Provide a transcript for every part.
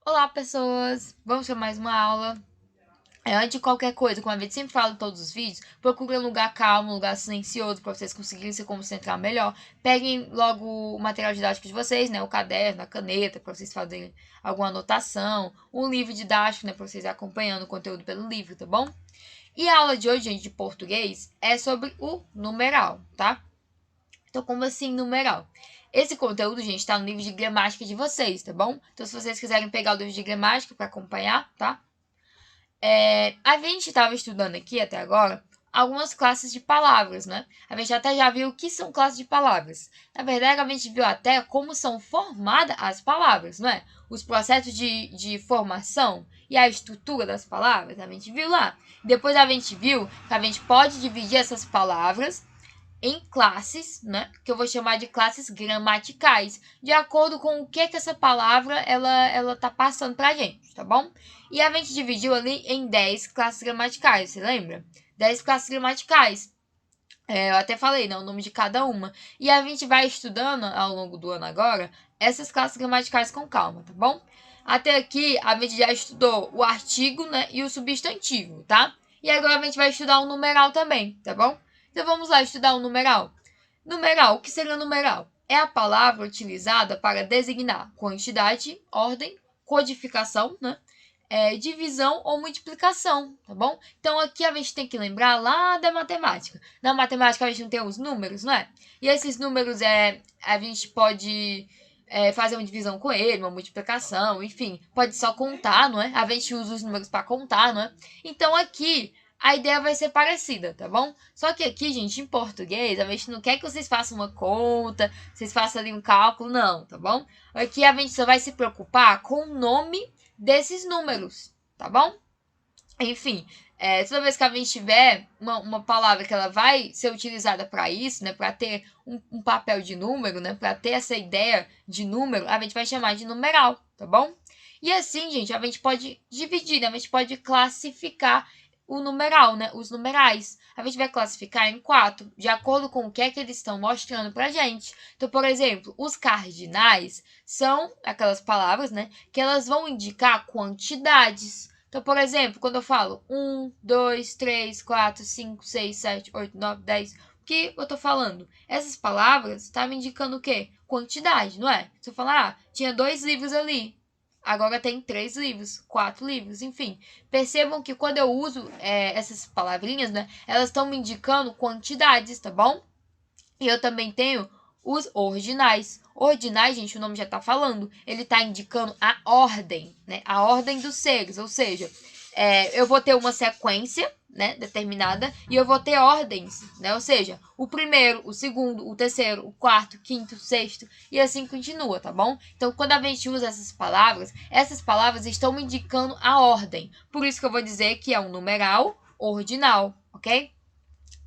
Olá, pessoas! Vamos para mais uma aula. Antes de qualquer coisa, como a gente sempre fala em todos os vídeos, procure um lugar calmo, um lugar silencioso, para vocês conseguirem se concentrar melhor. Peguem logo o material didático de vocês, né? O caderno, a caneta, para vocês fazerem alguma anotação. Um livro didático, né? Para vocês acompanhando o conteúdo pelo livro, tá bom? E a aula de hoje, gente, de português, é sobre o numeral, tá? Então, como assim numeral? Esse conteúdo, gente, está no livro de gramática de vocês, tá bom? Então, se vocês quiserem pegar o livro de gramática para acompanhar, tá? A gente estava estudando aqui até agora algumas classes de palavras, né? A gente até já viu o que são classes de palavras. Na verdade, a gente viu até como são formadas as palavras, não é? Os processos de formação e a estrutura das palavras, a gente viu lá. Depois a gente viu que a gente pode dividir essas palavras em classes, né? Que eu vou chamar de classes gramaticais, de acordo com o que essa palavra ela tá passando pra gente, tá bom? E a gente dividiu ali em 10 classes gramaticais, você lembra? 10 classes gramaticais. Eu até falei, né, o nome de cada uma. E a gente vai estudando ao longo do ano agora essas classes gramaticais com calma, tá bom? Até aqui a gente já estudou o artigo, né, e o substantivo, tá? E agora a gente vai estudar o numeral também, tá bom? Então vamos lá estudar o numeral. Numeral, o que seria numeral? É a palavra utilizada para designar quantidade, ordem, codificação, né? Divisão ou multiplicação, tá bom? Então aqui a gente tem que lembrar lá da matemática. Na matemática a gente não tem os números, não é? E esses números a gente pode fazer uma divisão com ele, uma multiplicação, enfim, pode só contar, não é? A gente usa os números para contar, não é? Então aqui a ideia vai ser parecida, tá bom? Só que aqui, gente, em português, a gente não quer que vocês façam uma conta, vocês façam ali um cálculo, não, tá bom? Aqui a gente só vai se preocupar com o nome desses números, tá bom? Enfim, toda vez que a gente tiver uma palavra que ela vai ser utilizada para isso, né, para ter um papel de número, né, para ter essa ideia de número, a gente vai chamar de numeral, tá bom? E assim, gente, a gente pode dividir, né, a gente pode classificar o numeral, né, os numerais. A gente vai classificar em 4, de acordo com o que é que eles estão mostrando pra gente. Então, por exemplo, os cardinais são aquelas palavras, né, que elas vão indicar quantidades. Então, por exemplo, quando eu falo 1, 2, 3, 4, 5, 6, 7, 8, 9, 10, o que eu tô falando? Essas palavras estão me indicando o quê? Quantidade, não é? Se eu falar, tinha 2 livros ali, agora tem 3 livros, 4 livros, enfim. Percebam que quando eu uso essas palavrinhas, né, elas estão me indicando quantidades, tá bom? E eu também tenho os ordinais. Ordinais, gente, o nome já está falando, ele está indicando a ordem, né? A ordem dos seres, ou seja, eu vou ter uma sequência, né, determinada, e eu vou ter ordens, né? Ou seja, o primeiro, o segundo, o terceiro, o quarto, o quinto, o sexto, e assim continua, tá bom? Então, quando a gente usa essas palavras estão me indicando a ordem. Por isso que eu vou dizer que é um numeral ordinal, ok?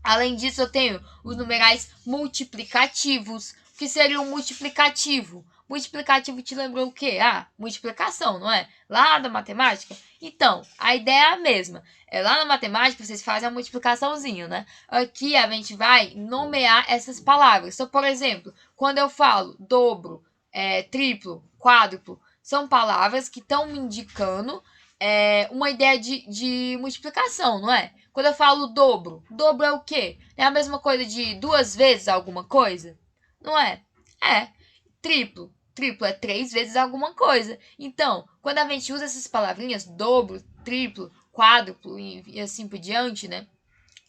Além disso, eu tenho os numerais multiplicativos. O que seria um multiplicativo? Multiplicativo te lembrou o quê? Multiplicação, não é? Lá da matemática? Então, a ideia é a mesma. Lá na matemática, vocês fazem a multiplicaçãozinha, né? Aqui a gente vai nomear essas palavras. Então, por exemplo, quando eu falo dobro, triplo, quádruplo, são palavras que estão me indicando uma ideia de multiplicação, não é? Quando eu falo dobro, dobro é o quê? É a mesma coisa de 2 vezes alguma coisa? Não é? É. Triplo. Triplo é 3 vezes alguma coisa. Então, quando a gente usa essas palavrinhas, dobro, triplo, quádruplo e assim por diante, né?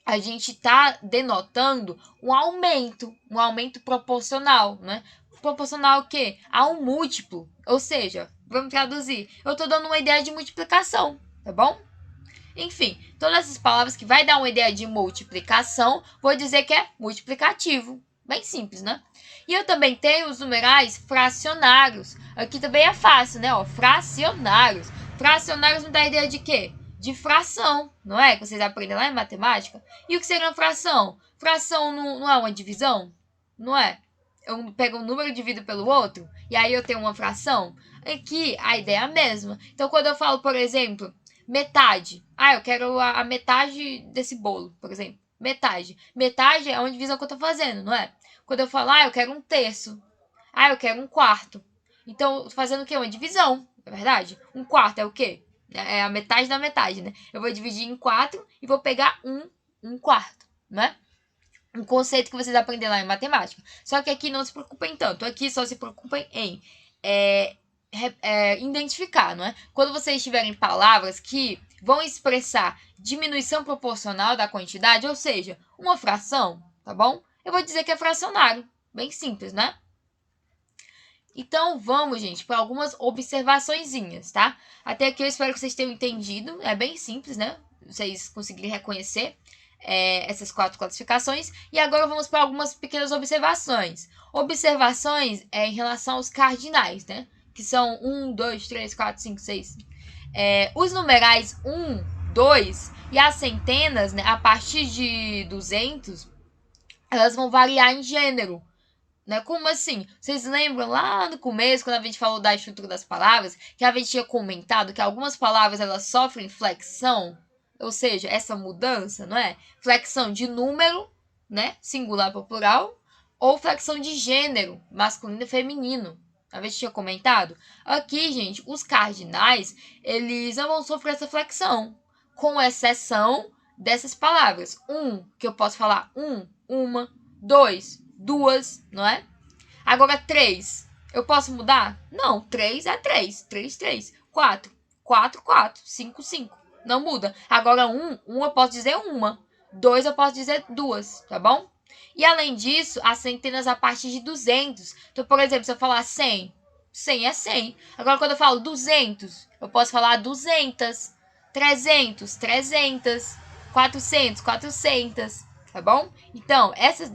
A gente está denotando um aumento proporcional, né? Proporcional ao quê? A um múltiplo. Ou seja, vamos traduzir. Eu estou dando uma ideia de multiplicação, tá bom? Enfim, todas essas palavras que vai dar uma ideia de multiplicação, vou dizer que é multiplicativo. Bem simples, né? E eu também tenho os numerais fracionários. Aqui também é fácil, né? Fracionários. Fracionários me dá a ideia de quê? De fração, não é? Que vocês aprendem lá em matemática. E o que seria uma fração? Fração não é uma divisão? Não é? Eu pego um número e divido pelo outro, e aí eu tenho uma fração. Aqui a ideia é a mesma. Então, quando eu falo, por exemplo, metade. Eu quero a metade desse bolo, por exemplo. Metade. Metade é uma divisão que eu tô fazendo, não é? Quando eu falo, eu quero um terço. Eu quero um quarto. Então, fazendo o quê? Uma divisão. na verdade? 1/4 é o quê? É a metade da metade, né? Eu vou dividir em 4 e vou pegar 1/4, né? Um conceito que vocês aprenderam lá em matemática. Só que aqui não se preocupem tanto. Aqui só se preocupem em identificar, não é? Quando vocês tiverem palavras que vão expressar diminuição proporcional da quantidade, ou seja, uma fração, tá bom? Eu vou dizer que é fracionário. Bem simples, né? Então, vamos, gente, para algumas observaçõezinhas, tá? Até aqui eu espero que vocês tenham entendido. É bem simples, né? Vocês conseguirem reconhecer essas 4 classificações. E agora vamos para algumas pequenas observações. Observações em relação aos cardinais, né? Que são 1, 2, 3, 4, 5, 6. Os numerais 1, 2 e as centenas, né, a partir de 200, elas vão variar em gênero. Né? Como assim? Vocês lembram lá no começo, quando a gente falou da estrutura das palavras, que a gente tinha comentado que algumas palavras elas sofrem flexão? Ou seja, essa mudança, não é? Flexão de número, né? Singular para plural, ou flexão de gênero, masculino e feminino. A gente tinha comentado. Aqui, gente, os cardinais, eles não vão sofrer essa flexão, com exceção dessas palavras. Que eu posso falar uma, 2, 2, não é? Agora 3, eu posso mudar? Não, 3 é 3, 3, 3. 4, 4, 4, 5, 5. Não muda. Agora 1 eu posso dizer uma. 2 eu posso dizer duas, tá bom? E além disso, as centenas a partir de 200. Então, por exemplo, se eu falar 100, 100 é 100. Agora, quando eu falo 200, eu posso falar 200. 300, 300. 400, 400. Tá bom? Então, essas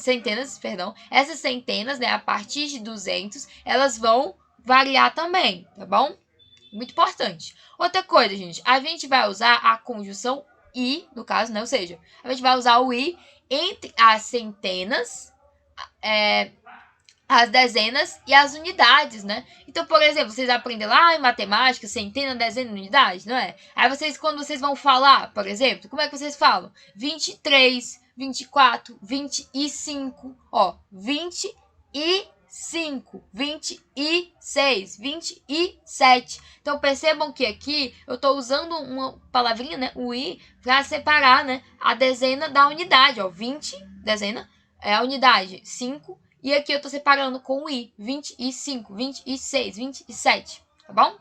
centenas, né, a partir de 200, elas vão variar também, tá bom? Muito importante. Outra coisa, gente, a gente vai usar a conjunção i, no caso, né? Ou seja, a gente vai usar o i entre as centenas, as dezenas e as unidades, né? Então, por exemplo, vocês aprendem lá em matemática, centena, dezena, unidade, não é? Aí vocês, quando vocês vão falar, por exemplo, como é que vocês falam? 23, 24, 25, ó, 25, 26, 27. Então, percebam que aqui eu estou usando uma palavrinha, né, o i, para separar, né, a dezena da unidade, ó, 20, dezena, é a unidade, 5, e aqui eu estou separando com o i, 25, 26, 27, tá bom?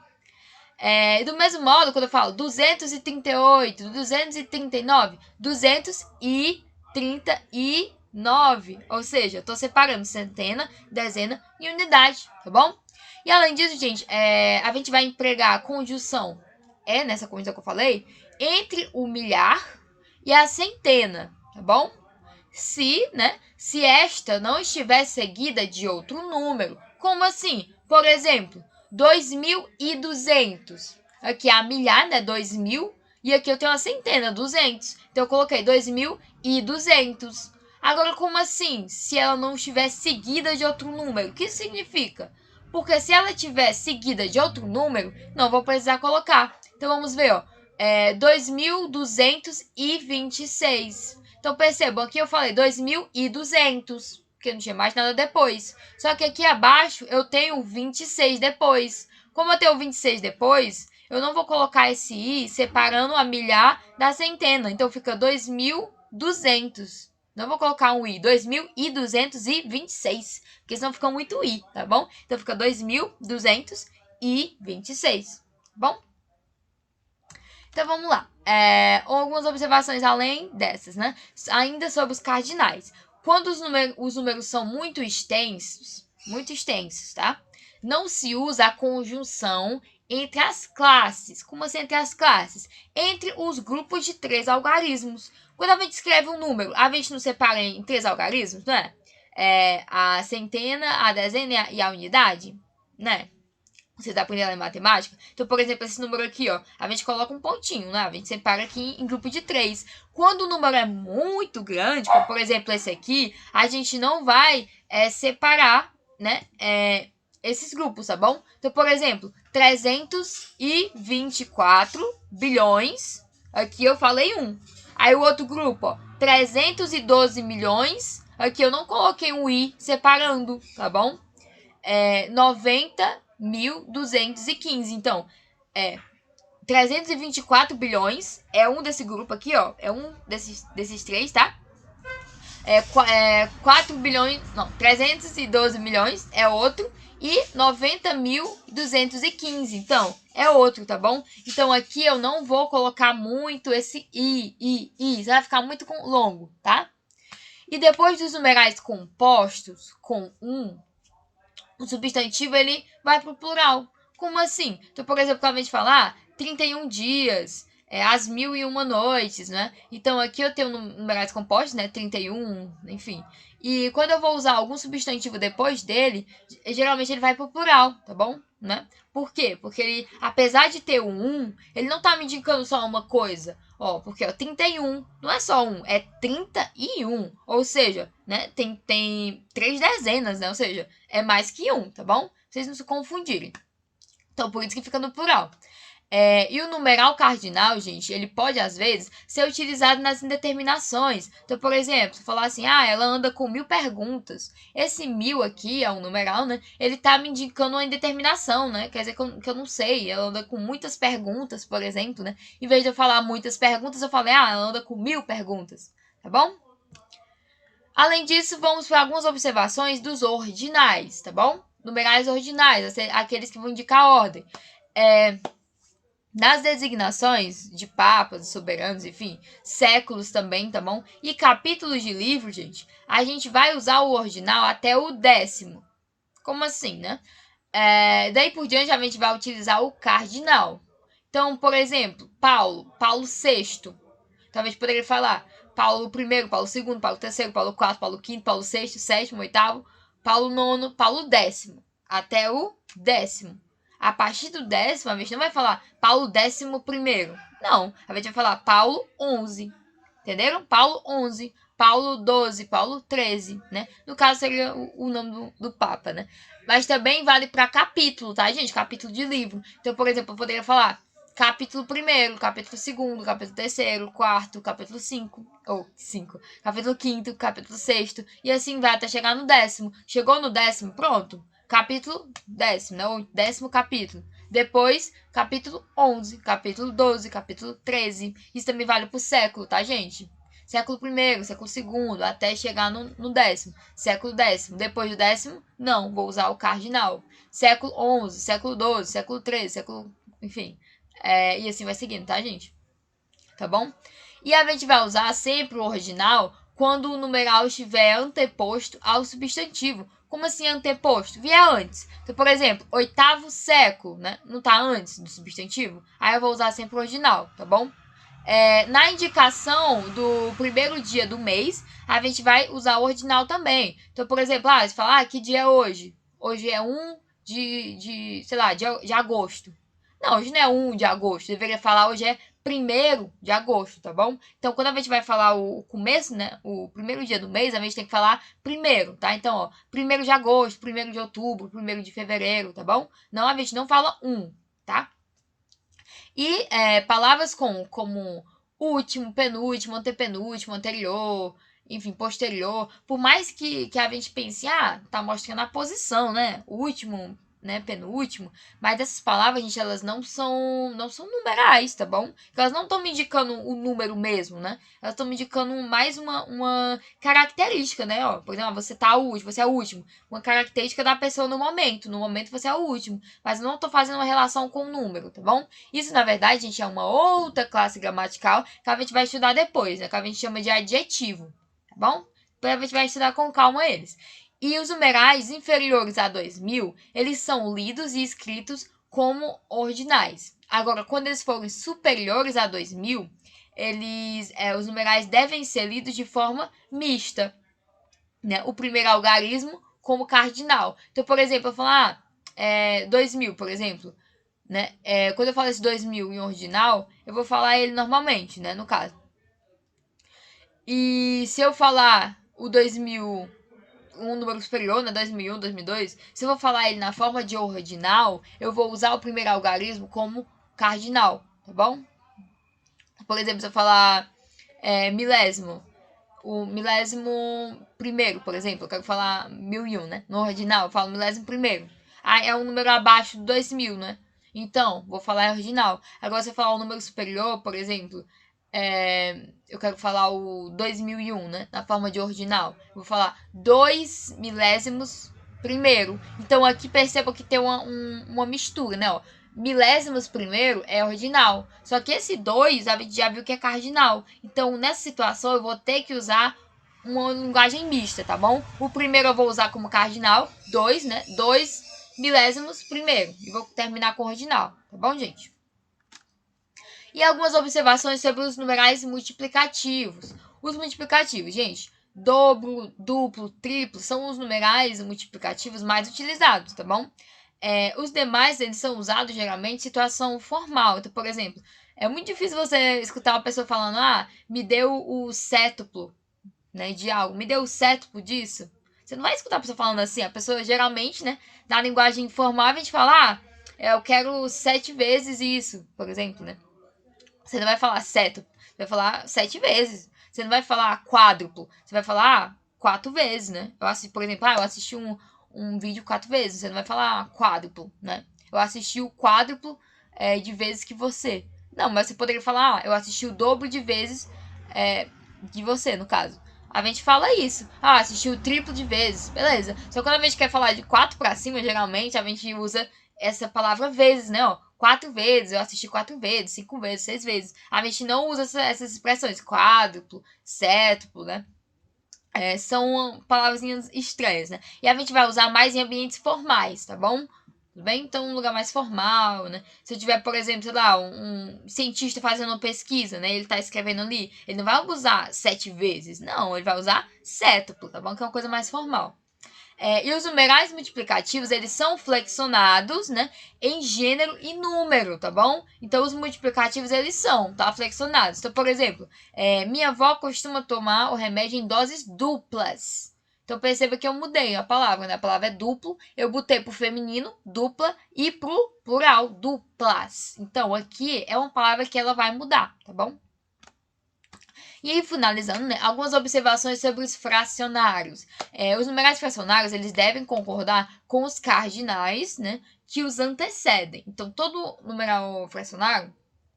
Do mesmo modo, quando eu falo 238, 239, 239, ou seja, eu estou separando centena, dezena e unidade, tá bom? E além disso, gente, a gente vai empregar a conjunção, nessa conjunção que eu falei, entre o milhar e a centena, tá bom? Se esta não estiver seguida de outro número. Como assim? Por exemplo, 2.200. Aqui a milhar, né? 2.000. E aqui eu tenho uma centena, 200. Então, eu coloquei 2.200. Agora, como assim? Se ela não estiver seguida de outro número. O que isso significa? Porque se ela estiver seguida de outro número, não vou precisar colocar. Então, vamos ver, ó. 2.226. Então, percebam, aqui eu falei 2.200, porque não tinha mais nada depois. Só que aqui abaixo eu tenho 26 depois. Como eu tenho 26 depois, eu não vou colocar esse i separando a milhar da centena. Então, fica 2.200. Não vou colocar um i, 2.226, porque senão fica muito i, tá bom? Então, fica 2.226, tá bom? Então, vamos lá. Algumas observações além dessas, né? Ainda sobre os cardinais. Quando os números são muito extensos, tá? Não se usa a conjunção entre as classes. Como assim entre as classes? Entre os grupos de 3 algarismos. Quando a gente escreve um número, a gente não separa em 3 algarismos, não é? A centena, a dezena e a unidade, né? Vocês aprenderam em matemática? Então, por exemplo, esse número aqui, ó, a gente coloca um pontinho, né? A gente separa aqui em grupo de 3. Quando o número é muito grande, como por exemplo esse aqui, a gente não vai separar, né, esses grupos, tá bom? Então, por exemplo, 324 bilhões, aqui eu falei 1. Aí o outro grupo, ó, 312 milhões, aqui eu não coloquei um i separando, tá bom? 90 1.215. Então, 324 bilhões é um desse grupo aqui, ó. É um desses três, tá? 4 bilhões, não, 312 milhões é outro. E 90.215, então, é outro, tá bom? Então, aqui eu não vou colocar muito esse i. Isso vai ficar muito longo, tá? E depois dos numerais compostos com o substantivo, ele vai pro plural. Como assim? Então, por exemplo, quando a gente falar 31 dias, as 1001 noites, né? Então, aqui eu tenho numerais compostos, né? 31, enfim. E quando eu vou usar algum substantivo depois dele, geralmente ele vai pro plural, tá bom? Né? Por quê? Porque ele, apesar de ter um, ele não tá me indicando só uma coisa. Ó, porque 31 não é só um, é 31. Ou seja, né? Tem 3 dezenas, né? Ou seja, é mais que um, tá bom? Vocês não se confundirem. Então, por isso que fica no plural. E o numeral cardinal, gente, ele pode, às vezes, ser utilizado nas indeterminações. Então, por exemplo, falar assim, ela anda com 1000 perguntas. Esse 1000 aqui é um numeral, né? Ele tá me indicando uma indeterminação, né? Quer dizer que eu não sei. Ela anda com muitas perguntas, por exemplo, né? Em vez de eu falar muitas perguntas, eu falei, ela anda com 1000 perguntas. Tá bom? Além disso, vamos para algumas observações dos ordinais, tá bom? Numerais ordinais, aqueles que vão indicar a ordem. Nas designações de papas, soberanos, enfim, séculos também, tá bom? E capítulos de livro, gente, a gente vai usar o ordinal até o 10º. Como assim, né? Daí por diante, a gente vai utilizar o cardinal. Então, por exemplo, Paulo VI. Talvez poderia falar Paulo I, Paulo II, Paulo III, Paulo IV, Paulo V, Paulo VI, VII, VIII, Paulo IX, Paulo X. Até o 10º. A partir do 10º, a gente não vai falar Paulo XI. Não, a gente vai falar Paulo XI. Entenderam? Paulo XI, Paulo XII, Paulo XIII, né? No caso, seria o nome do Papa, né? Mas também vale para capítulo, tá, gente? Capítulo de livro. Então, por exemplo, eu poderia falar capítulo 1º, capítulo 2º, capítulo 3º, 4º, capítulo 5, ou 5, capítulo 5º, capítulo 6º, e assim vai até chegar no 10º. Chegou no 10º, pronto. Capítulo 10º, né? O 10º capítulo. Depois, capítulo 11, capítulo 12, capítulo 13. Isso também vale pro século, tá, gente? Século I, século II, até chegar no 10º. Século 10º. Depois do 10º, não, vou usar o cardinal. Século 11, século 12, século 13, século... Enfim. E assim vai seguindo, tá, gente? Tá bom? E a gente vai usar sempre o ordinal quando o numeral estiver anteposto ao substantivo. Como assim anteposto? Vier antes. Então, por exemplo, 8º século, né? Não tá antes do substantivo? Aí eu vou usar sempre o ordinal, tá bom? Na indicação do primeiro dia do mês, a gente vai usar o ordinal também. Então, por exemplo, você fala, que dia é hoje? Hoje é 1 de agosto. Não, hoje não é 1 de agosto. Deveria falar hoje é 1º de agosto, tá bom? Então, quando a gente vai falar o começo, né? O primeiro dia do mês, a gente tem que falar primeiro, tá? Então, ó, 1º de agosto, 1º de outubro, 1º de fevereiro, tá bom? Não, a gente não fala 1, tá? E palavras como último, penúltimo, antepenúltimo, anterior, enfim, posterior. Por mais que a gente pense, tá mostrando a posição, né? Último, né? Penúltimo. Mas essas palavras, gente, elas não são numerais, tá bom? Elas não estão me indicando o número mesmo, né? Elas estão me indicando mais uma característica, né? Ó, por exemplo, você tá último, você é o último. Uma característica da pessoa no momento. No momento você é o último. Mas eu não tô fazendo uma relação com o número, tá bom? Isso, na verdade, gente, é uma outra classe gramatical que a gente vai estudar depois, né? Que a gente chama de adjetivo, tá bom? Então, a gente vai estudar com calma eles. E os numerais inferiores a 2000, eles são lidos e escritos como ordinais. Agora, quando eles forem superiores a 2000, os numerais devem ser lidos de forma mista, né? O primeiro algarismo como cardinal. Então, por exemplo, eu falo, 2000, por exemplo, né? Quando eu falo esse 2000 em ordinal, eu vou falar ele normalmente, né? No caso. E se eu falar o 2000, um número superior, né? 2001, 2002, se eu vou falar ele na forma de ordinal, eu vou usar o primeiro algarismo como cardinal, tá bom? Por exemplo, se eu falar milésimo, o milésimo primeiro, por exemplo, eu quero falar 1001, né? No ordinal, eu falo milésimo primeiro. Ah, é um número abaixo do 2000, né? Então, vou falar ordinal. Agora, se eu falar o número superior, por exemplo, eu quero falar o 2001, né? Na forma de ordinal. Vou falar 2 milésimos primeiro. Então, aqui perceba que tem uma mistura, né? Ó, milésimos primeiro é ordinal. Só que esse 2, a gente já viu que é cardinal. Então, nessa situação, eu vou ter que usar uma linguagem mista, tá bom? O primeiro eu vou usar como cardinal, 2, né? 2 milésimos primeiro. E vou terminar com ordinal, tá bom, gente? E algumas observações sobre os numerais multiplicativos. Os multiplicativos, gente, dobro, duplo, triplo, são os numerais multiplicativos mais utilizados, tá bom? Os demais, eles são usados geralmente em situação formal. Então, por exemplo, é muito difícil você escutar uma pessoa falando, me deu o sétuplo, né, de algo, me deu o sétuplo disso. Você não vai escutar a pessoa falando assim. A pessoa, geralmente, né, na linguagem informal, a gente fala, eu quero 7 vezes isso, por exemplo, né? Você não vai falar sétuplo, você vai falar 7 vezes. Você não vai falar quádruplo, você vai falar 4 vezes, né? Por exemplo, eu assisti um vídeo 4 vezes, você não vai falar quádruplo, né? Eu assisti o quádruplo de vezes que você. Não, mas você poderia falar, eu assisti o dobro de vezes de você, no caso. A gente fala isso. Assistiu o triplo de vezes. Beleza. Só que quando a gente quer falar de 4 pra cima, geralmente a gente usa essa palavra vezes, né? 4 vezes, eu assisti 4 vezes, 5 vezes, 6 vezes. A gente não usa essas expressões. Quádruplo, sétuplo, né? São palavrinhas estranhas, né? E a gente vai usar mais em ambientes formais, tá bom? Tudo bem? Então, um lugar mais formal, né? Se eu tiver, por exemplo, sei lá, um cientista fazendo uma pesquisa, né? Ele tá escrevendo ali, ele não vai usar 7 vezes, não. Ele vai usar sétuplo, tá bom? Que é uma coisa mais formal. E os numerais multiplicativos, eles são flexionados, né, em gênero e número, tá bom? Então, os multiplicativos, eles são, tá, flexionados. Então, por exemplo, minha avó costuma tomar o remédio em doses duplas. Então, perceba que eu mudei a palavra, né? A palavra é duplo, eu botei pro feminino, dupla, e pro plural, duplas. Então, aqui é uma palavra que ela vai mudar, tá bom? E aí, finalizando, né, algumas observações sobre os fracionários. Os numerais fracionários, eles devem concordar com os cardinais, né, que os antecedem. Então, todo numeral fracionário,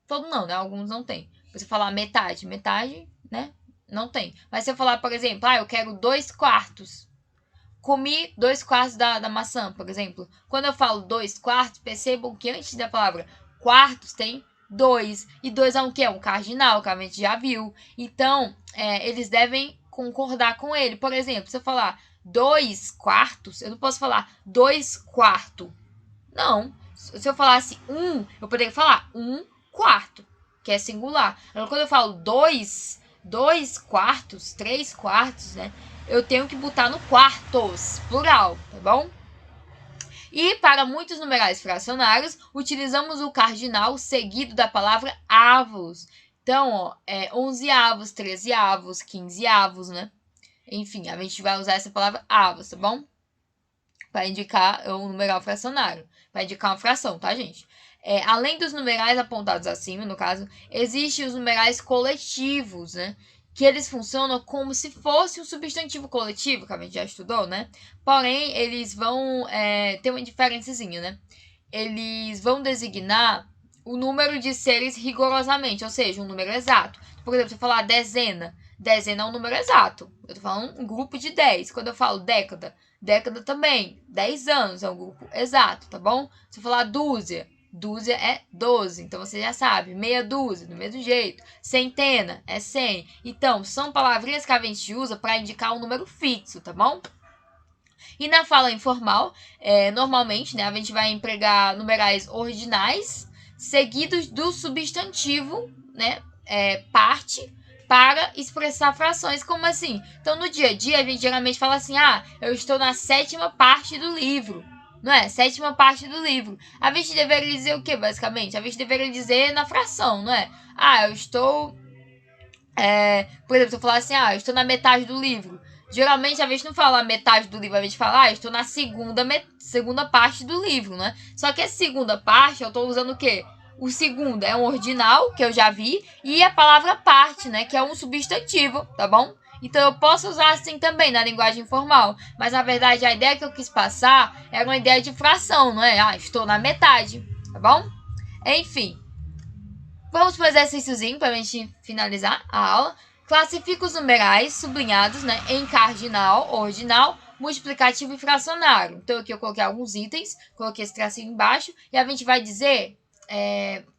todo não, né, alguns não tem. Você falar metade, né, não tem. Mas se eu falar, por exemplo, eu quero 2 quartos. Comi 2 quartos da maçã, por exemplo. Quando eu falo 2 quartos, percebam que antes da palavra quartos tem 2. E 2 é um quê? É um cardinal, que a gente já viu. Então, eles devem concordar com ele. Por exemplo, se eu falar 2 quartos, eu não posso falar 2 quarto. Não. Se eu falasse 1, eu poderia falar 1 quarto, que é singular. Agora, quando eu falo 2 quartos, 3 quartos, né? Eu tenho que botar no quartos, plural, tá bom? E para muitos numerais fracionários, utilizamos o cardinal seguido da palavra avos. Então, 11 avos, 13 avos, 15 avos, né? Enfim, a gente vai usar essa palavra avos, tá bom? Para indicar um numeral fracionário, para indicar uma fração, tá, gente? Além dos numerais apontados acima, no caso, existem os numerais coletivos, né? Que eles funcionam como se fosse um substantivo coletivo, que a gente já estudou, né? Porém, eles vão ter uma diferençazinha, né? Eles vão designar o número de seres rigorosamente, ou seja, um número exato. Por exemplo, se eu falar dezena, dezena é um número exato. Eu tô falando um grupo de 10. Quando eu falo década, década também, 10 anos é um grupo exato, tá bom? Se eu falar dúzia, dúzia é 12, então você já sabe. Meia dúzia, do mesmo jeito. Centena é 100. Então, são palavrinhas que a gente usa para indicar um número fixo, tá bom? E na fala informal, normalmente, né, a gente vai empregar numerais ordinais seguidos do substantivo, né, parte, para expressar frações. Como assim? Então, no dia a dia, a gente geralmente fala assim, eu estou na 7ª parte do livro. Não é? 7ª parte do livro. A gente deveria dizer o quê, basicamente? A gente deveria dizer na fração, não é? Eu estou... por exemplo, se eu falar assim, eu estou na metade do livro. Geralmente, a gente não fala metade do livro, a gente fala, estou na segunda parte do livro, né? Só que essa segunda parte, eu estou usando o quê? O segundo é um ordinal, que eu já vi, e a palavra parte, né? Que é um substantivo, tá bom? Então eu posso usar assim também na linguagem formal. Mas na verdade a ideia que eu quis passar era uma ideia de fração, não é? Ah, estou na metade, tá bom? Enfim. Vamos para o exercíciozinho para a gente finalizar a aula. Classifica os numerais sublinhados, né, em cardinal, ordinal, multiplicativo e fracionário. Então aqui eu coloquei alguns itens, coloquei esse tracinho embaixo e a gente vai dizer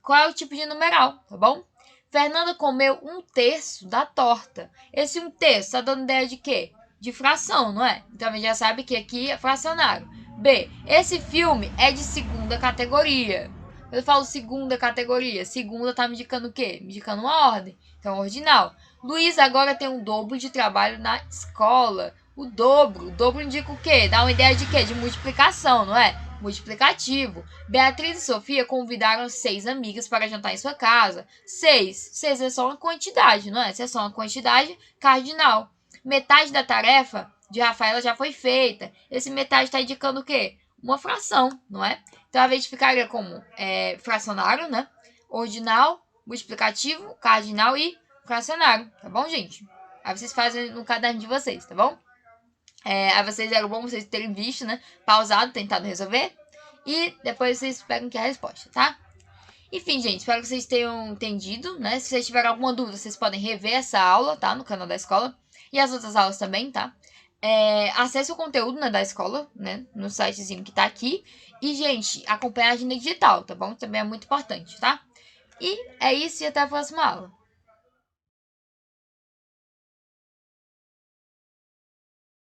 qual é o tipo de numeral, tá bom? Fernanda comeu 1/3 da torta. Esse 1/3 está dando ideia de quê? De fração, não é? Então a gente já sabe que aqui é fracionário. B. Esse filme é de segunda categoria. Eu falo segunda categoria. Segunda tá me indicando o quê? Me indicando uma ordem. Então, ordinal. Luiz agora tem um dobro de trabalho na escola. O dobro indica o quê? Dá uma ideia de quê? De multiplicação, não é? Multiplicativo. Beatriz e Sofia convidaram 6 amigas para jantar em sua casa. 6 é só uma quantidade, não é? Se é só uma quantidade, cardinal. Metade da tarefa de Rafaela já foi feita. Esse metade está indicando o quê? Uma fração, não é? Então, a gente ficaria como fracionário, né? Ordinal, multiplicativo, cardinal e fracionário, tá bom, gente? Aí vocês fazem no caderno de vocês, tá bom? Aí vocês era bom vocês terem visto, né? Pausado, tentado resolver. E depois vocês pegam aqui a resposta, tá? Enfim, gente, espero que vocês tenham entendido, né? Se vocês tiverem alguma dúvida, vocês podem rever essa aula, tá? No canal da escola. E as outras aulas também, tá? Acesse o conteúdo, né, da escola, né? No sitezinho que tá aqui. E, gente, acompanhe a agenda digital, tá bom? Também é muito importante, tá? E é isso e até a próxima aula.